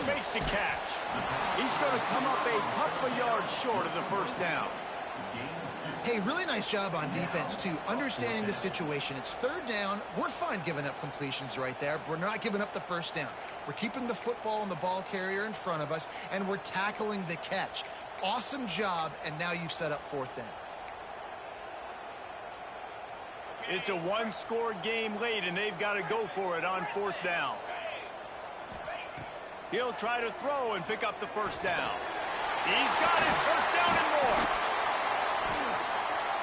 Makes the catch. He's going to come up a couple of yards short of the first down. Hey, really nice job on defense, too, understanding the situation. It's third down. We're fine giving up completions right there. We're not giving up the first down. We're keeping the football and the ball carrier in front of us, and we're tackling the catch. Awesome job, and now you've set up fourth down. It's a one-score game late, and they've got to go for it on fourth down. He'll try to throw and pick up the first down. He's got it. First down and more.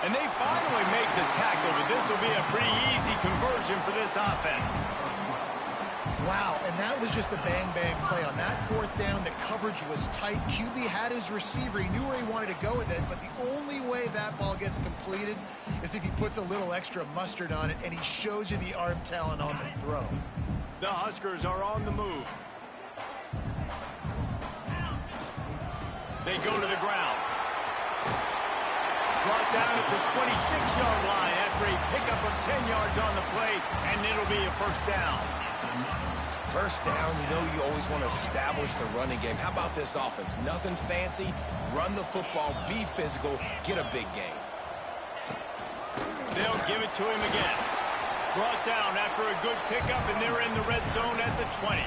And they finally make the tackle, but this will be a pretty easy conversion for this offense. Wow, and that was just a bang-bang play. On that fourth down, the coverage was tight. QB had his receiver. He knew where he wanted to go with it, but the only way that ball gets completed is if he puts a little extra mustard on it, and he shows you the arm talent on the throw. The Huskers are on the move. They go to the ground. Brought down at the 26-yard line after a pickup of 10 yards on the play, and it'll be a first down. First down, you know you always want to establish the running game. How about this offense? Nothing fancy. Run the football, be physical, get a big gain. They'll give it to him again. Brought down after a good pickup, and they're in the red zone at the 20.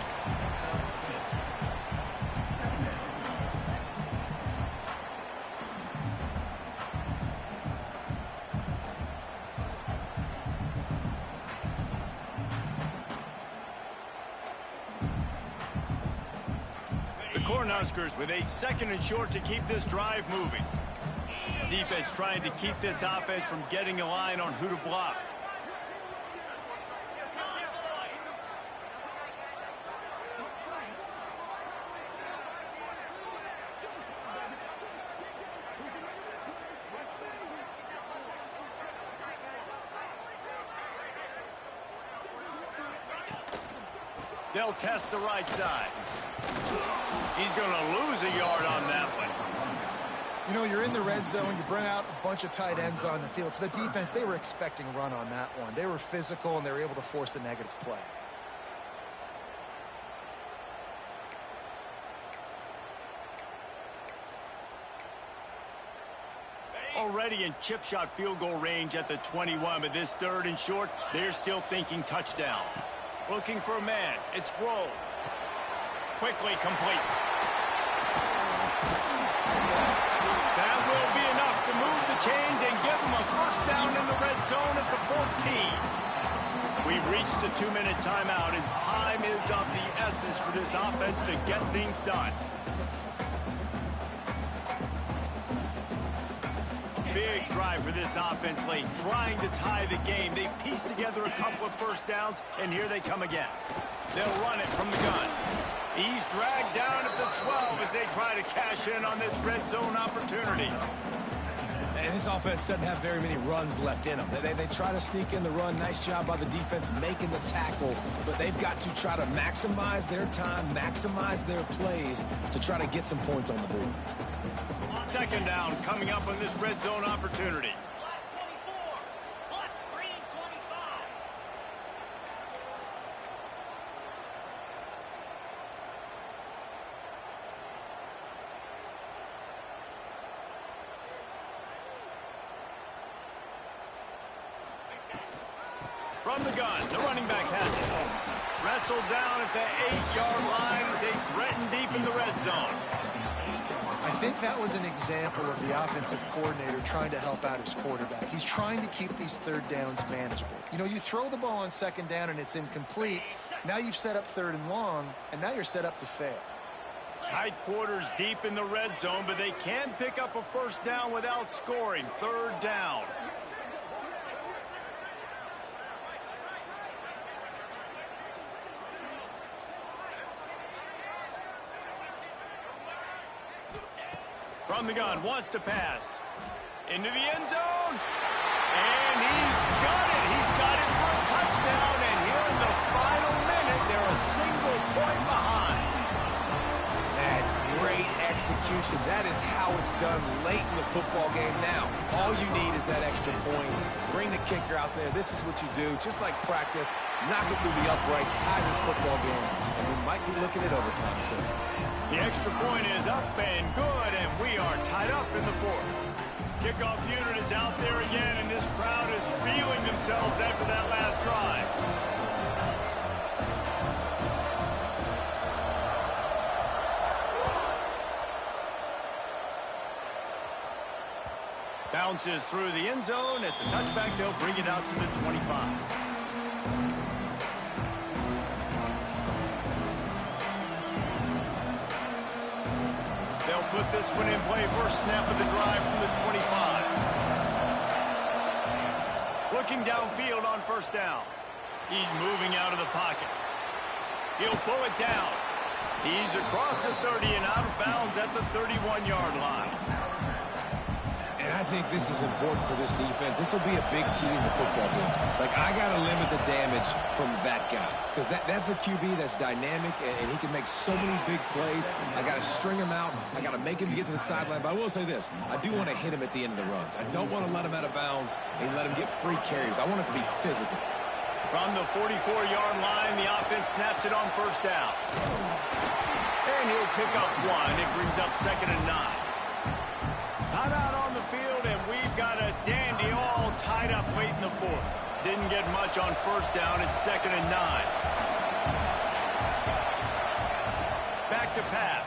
Cornhuskers with a second and short to keep this drive moving. Defense trying to keep this offense from getting a line on who to block. They'll test the right side. He's going to lose a yard on that one. You know, you're in the red zone. You bring out a bunch of tight ends on the field. So the defense, they were expecting a run on that one. They were physical, and they were able to force the negative play. Already in chip shot field goal range at the 21, but this third and short, they're still thinking touchdown. Looking for a man. It's Grove. Quickly complete. That will be enough to move the chains and give them a first down in the red zone at the 14. We've reached the 2-minute timeout, and time is of the essence for this offense to get things done. Big drive for this offense late, trying to tie the game. They pieced together a couple of first downs, and here they come again. They'll run it from the gun. He's dragged down at the 12 as they try to cash in on this red zone opportunity. And this offense doesn't have very many runs left in them. They try to sneak in the run. Nice job by the defense making the tackle, but they've got to try to maximize their time, maximize their plays to try to get some points on the board. Second down coming up on this red zone opportunity. From the gun, the running back has it. Wrestled down at the 8-yard line as they threaten deep in the red zone. I think that was an example of the offensive coordinator trying to help out his quarterback. He's trying to keep these third downs manageable. You know, you throw the ball on second down and it's incomplete. Now you've set up third and long, and now you're set up to fail. Tight quarters deep in the red zone, but they can pick up a first down without scoring. Third down. From the gun, wants to pass. Into the end zone. And he's got it. He's got it for a touchdown. And here in the final minute, they're a single point behind. And great execution execution. That is how it's done late in the football game now. All you need is that extra point. Bring the kicker out there. This is what you do. Just like practice, knock it through the uprights, tie this football game, and we might be looking at overtime soon. The extra point is up and good, and we are tied up in the fourth. Kickoff unit is out there again, and this crowd is feeling themselves after that last drive. Bounces through the end zone. It's a touchback. They'll bring it out to the 25. They'll put this one in play. First snap of the drive from the 25. Looking downfield on first down. He's moving out of the pocket. He'll pull it down. He's across the 30 and out of bounds at the 31-yard line. And I think this is important for this defense. This will be a big key in the football game. Like, I got to limit the damage from that guy. Because that's a QB that's dynamic, and he can make so many big plays. I got to string him out. I got to make him get to the sideline. But I will say this. I do want to hit him at the end of the runs. I don't want to let him out of bounds and let him get free carries. I want it to be physical. From the 44-yard line, the offense snaps it on first down. And he'll pick up one. It brings up 2nd and 9. Timeout on the field, and we've got a dandy all tied up late in the fourth. Didn't get much on first down. It's 2nd and 9. Back to pass.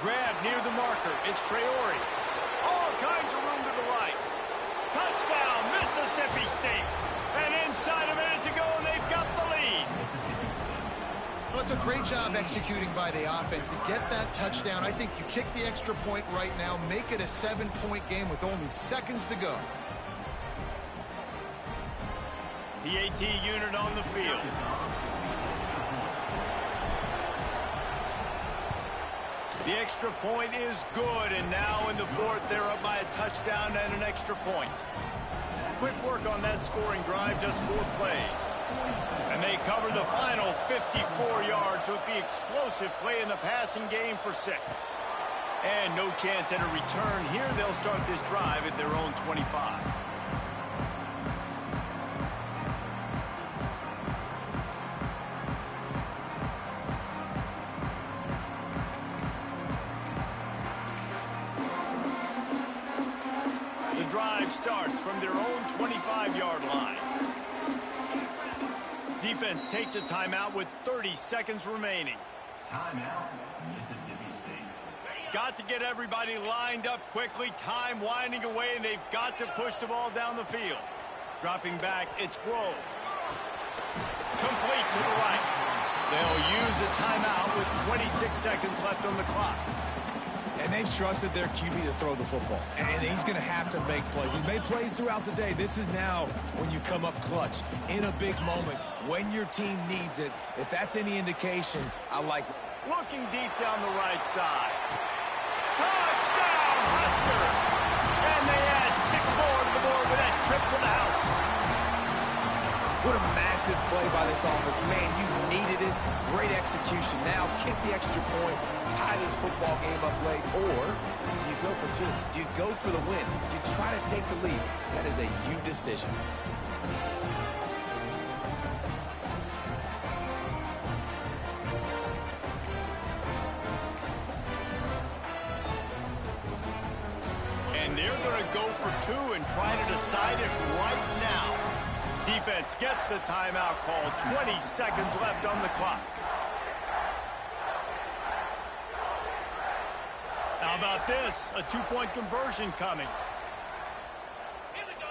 Grab near the marker. It's Traore. All kinds of room to the right. Touchdown, Mississippi State. And inside a minute to go, and they've got the lead. Well, it's a great job executing by the offense to get that touchdown. I think you kick the extra point right now, make it a 7-point game with only seconds to go. PAT unit on the field. The extra point is good, and now in the fourth, they're up by a touchdown and an extra point. Quick work on that scoring drive, just 4 plays. And they cover the final 54 yards with the explosive play in the passing game for 6. And no chance at a return here. They'll start this drive at their own 25. The drive starts from their own 25-yard line. Defense takes a timeout with 30 seconds remaining. Timeout, Mississippi State. Got to get everybody lined up quickly. Time winding away, and they've got to push the ball down the field. Dropping back, it's Grove. Complete to the right. They'll use a timeout with 26 seconds left on the clock. And they've trusted their QB to throw the football. And he's going to have to make plays. He's made plays throughout the day. This is now when you come up clutch in a big moment when your team needs it. If that's any indication, I like it. Looking deep down the right side. Touchdown, Huskers! And they add 6 more to the board with that trip to the house. What a massive play by this offense. Man, you needed it. Great execution. Now kick the extra point, tie this football game up late, or do you go for 2? Do you go for the win? Do you try to take the lead? That is a you decision. And they're going to go for 2 and try to decide it right now. Defense gets the timeout called. 20 seconds left on the clock. How about this? A 2-point conversion coming. Here we go.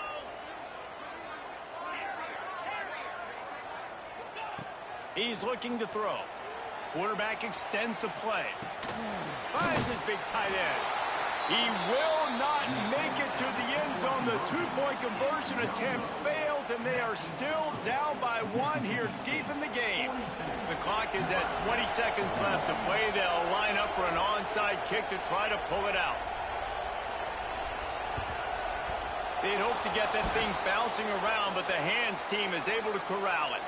He's looking to throw. Quarterback extends the play. Finds his big tight end. He will not make it to the end zone. The 2-point conversion attempt fails, and they are still down by 1 here deep in the game. The clock is at 20 seconds left to play. They'll line up for an onside kick to try to pull it out. They'd hope to get that thing bouncing around, but the hands team is able to corral it.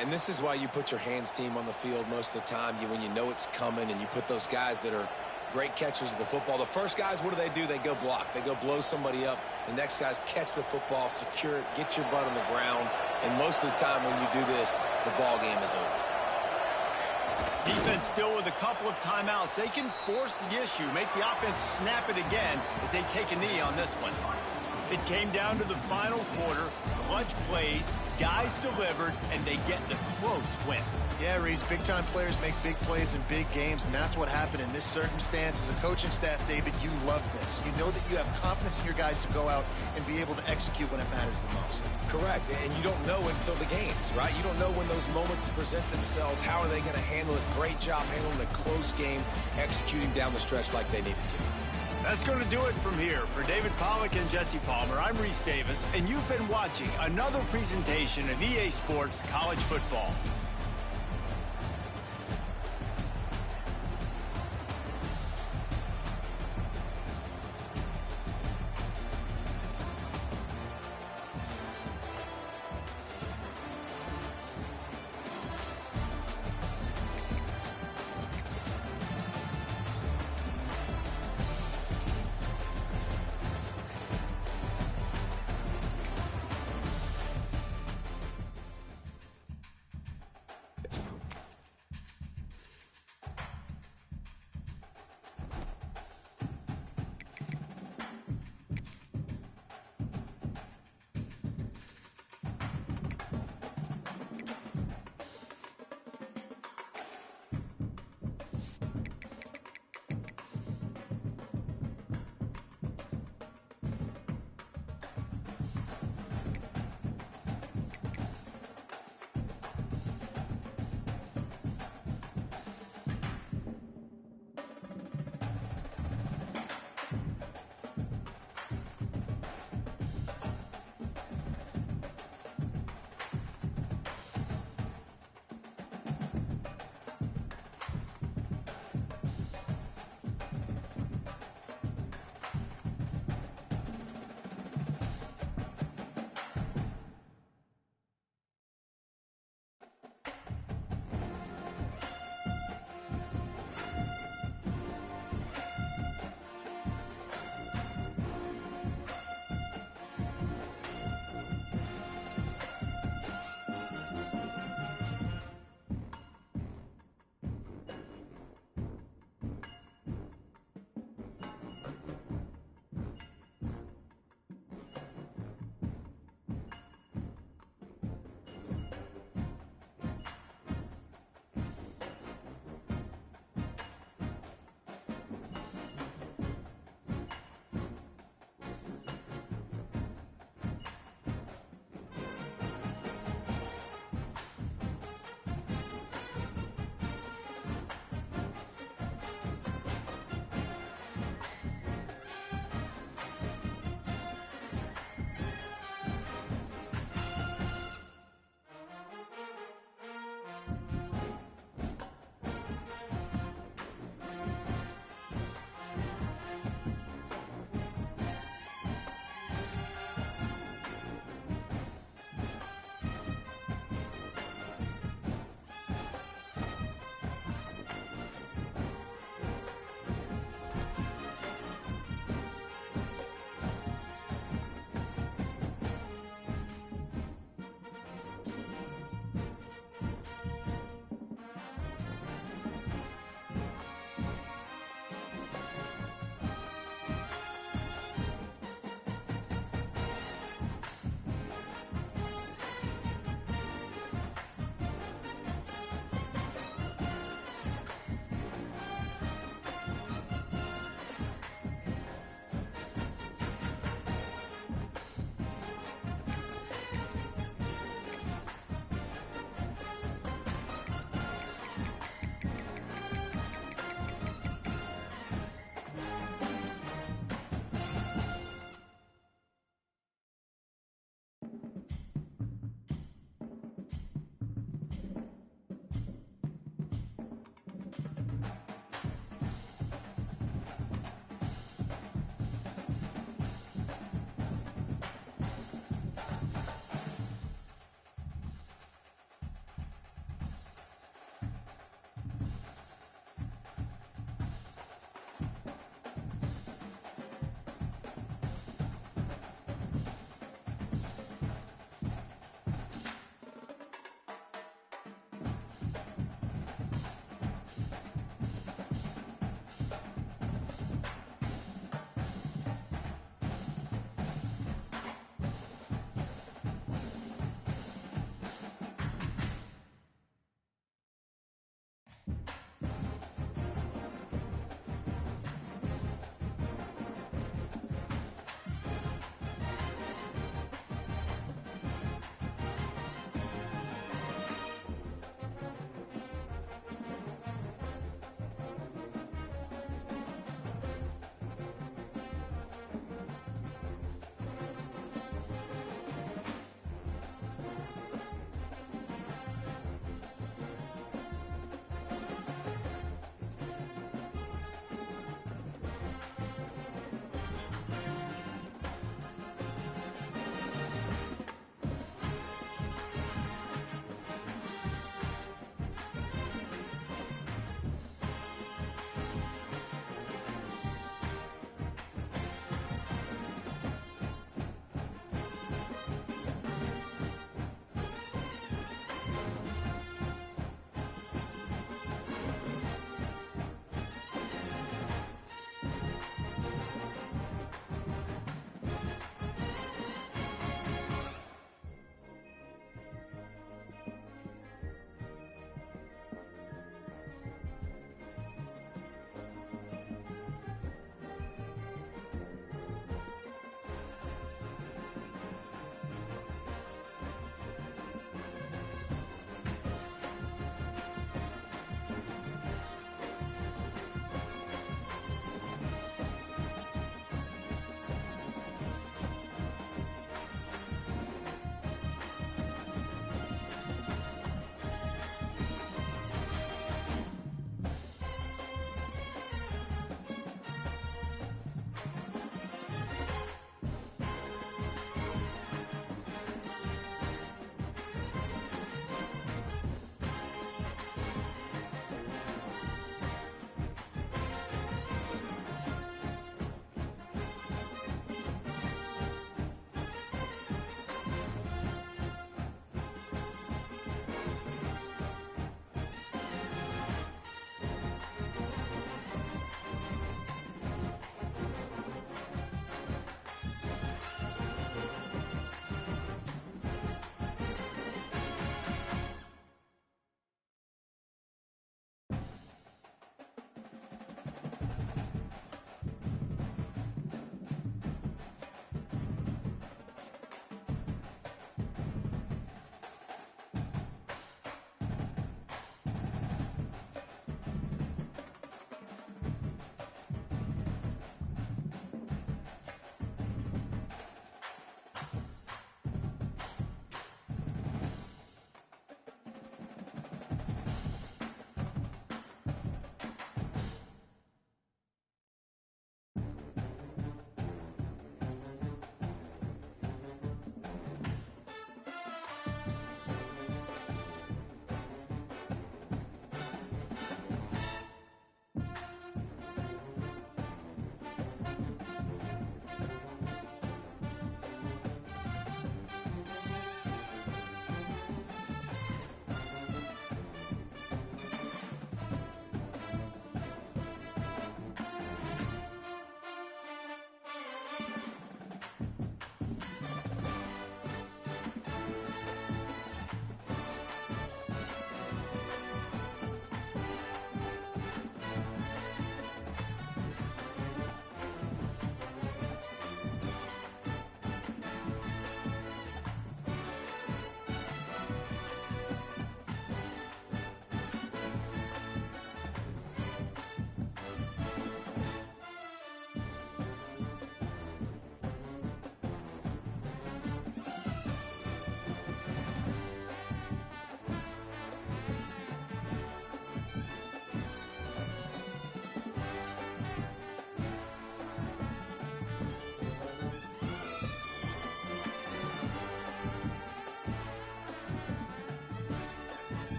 And this is why you put your hands team on the field most of the time. When you know it's coming and you put those guys that are great catchers of the football. The first guys, what do? They go block. They go blow somebody up. The next guys catch the football, secure it, get your butt on the ground. And most of the time when you do this, the ball game is over. Defense still with a couple of timeouts. They can force the issue, make the offense snap it again as they take a knee on this one. It came down to the final quarter. Clutch plays, guys delivered, and they get the close win. Yeah, Reese, big-time players make big plays in big games, and that's what happened in this circumstance. As a coaching staff, David, you love this. You know that you have confidence in your guys to go out and be able to execute when it matters the most. Correct, and you don't know until the games, right? You don't know when those moments present themselves. How are they going to handle it? Great job handling a close game, executing down the stretch like they needed to. That's going to do it from here. For David Pollack and Jesse Palmer, I'm Reese Davis, and you've been watching another presentation of EA Sports College Football.